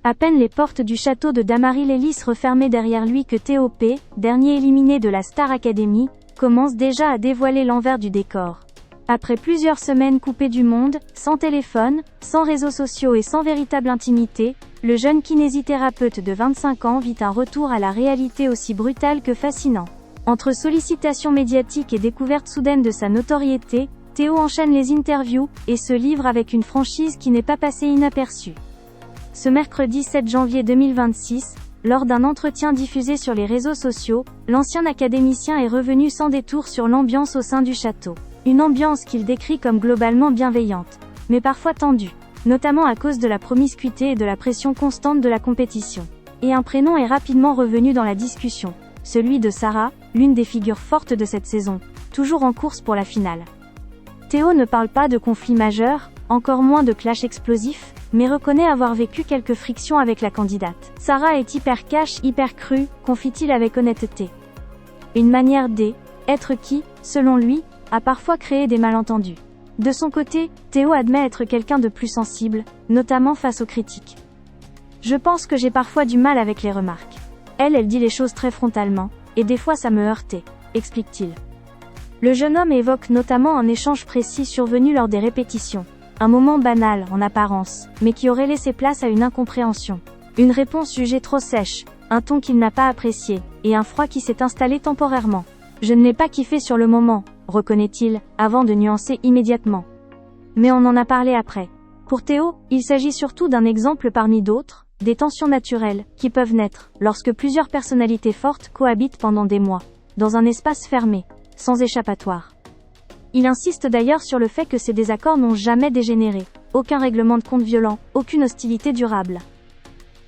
À peine les portes du château de Damary-Lélis refermées derrière lui que Théo P, dernier éliminé de la Star Academy, commence déjà à dévoiler l'envers du décor. Après plusieurs semaines coupé du monde, sans téléphone, sans réseaux sociaux et sans véritable intimité, le jeune kinésithérapeute de 25 ans vit un retour à la réalité aussi brutal que fascinant. Entre sollicitations médiatiques et découverte soudaine de sa notoriété, Théo enchaîne les interviews, et se livre avec une franchise qui n'est pas passée inaperçue. Ce mercredi 7 janvier 2026, lors d'un entretien diffusé sur les réseaux sociaux, l'ancien académicien est revenu sans détour sur l'ambiance au sein du château. Une ambiance qu'il décrit comme globalement bienveillante, mais parfois tendue, notamment à cause de la promiscuité et de la pression constante de la compétition. Et un prénom est rapidement revenu dans la discussion, celui de Sarah, l'une des figures fortes de cette saison, toujours en course pour la finale. Théo ne parle pas de conflit majeur, encore moins de clash explosif, mais reconnaît avoir vécu quelques frictions avec la candidate. Sarah est hyper cash, hyper crue, confie-t-il avec honnêteté. Une manière d'être qui, selon lui, a parfois créé des malentendus. De son côté, Théo admet être quelqu'un de plus sensible, notamment face aux critiques. Je pense que j'ai parfois du mal avec les remarques. Elle dit les choses très frontalement, et des fois ça me heurtait, explique-t-il. Le jeune homme évoque notamment un échange précis survenu lors des répétitions. Un moment banal, en apparence, mais qui aurait laissé place à une incompréhension. Une réponse jugée trop sèche, un ton qu'il n'a pas apprécié, et un froid qui s'est installé temporairement. Je ne l'ai pas kiffé sur le moment, reconnaît-il, avant de nuancer immédiatement. Mais on en a parlé après. Pour Théo, il s'agit surtout d'un exemple parmi d'autres, des tensions naturelles, qui peuvent naître, lorsque plusieurs personnalités fortes cohabitent pendant des mois, dans un espace fermé, sans échappatoire. Il insiste d'ailleurs sur le fait que ces désaccords n'ont jamais dégénéré, aucun règlement de compte violent, aucune hostilité durable.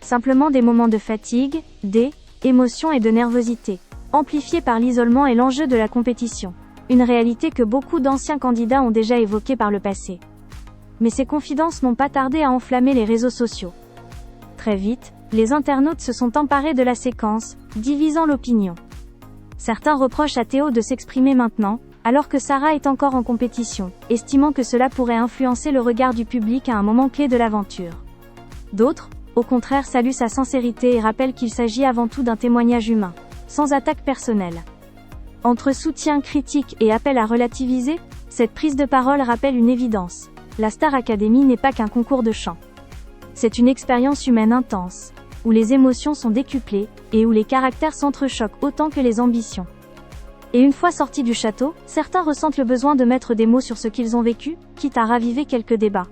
Simplement des moments de fatigue, d'émotion et de nervosité, amplifiés par l'isolement et l'enjeu de la compétition. Une réalité que beaucoup d'anciens candidats ont déjà évoquée par le passé. Mais ces confidences n'ont pas tardé à enflammer les réseaux sociaux. Très vite, les internautes se sont emparés de la séquence, divisant l'opinion. Certains reprochent à Théo de s'exprimer maintenant, alors que Sarah est encore en compétition, estimant que cela pourrait influencer le regard du public à un moment clé de l'aventure. D'autres, au contraire, saluent sa sincérité et rappellent qu'il s'agit avant tout d'un témoignage humain, sans attaque personnelle. Entre soutien, critique et appel à relativiser, cette prise de parole rappelle une évidence. La Star Academy n'est pas qu'un concours de chant. C'est une expérience humaine intense, où les émotions sont décuplées, et où les caractères s'entrechoquent autant que les ambitions. Et une fois sortis du château, certains ressentent le besoin de mettre des mots sur ce qu'ils ont vécu, quitte à raviver quelques débats.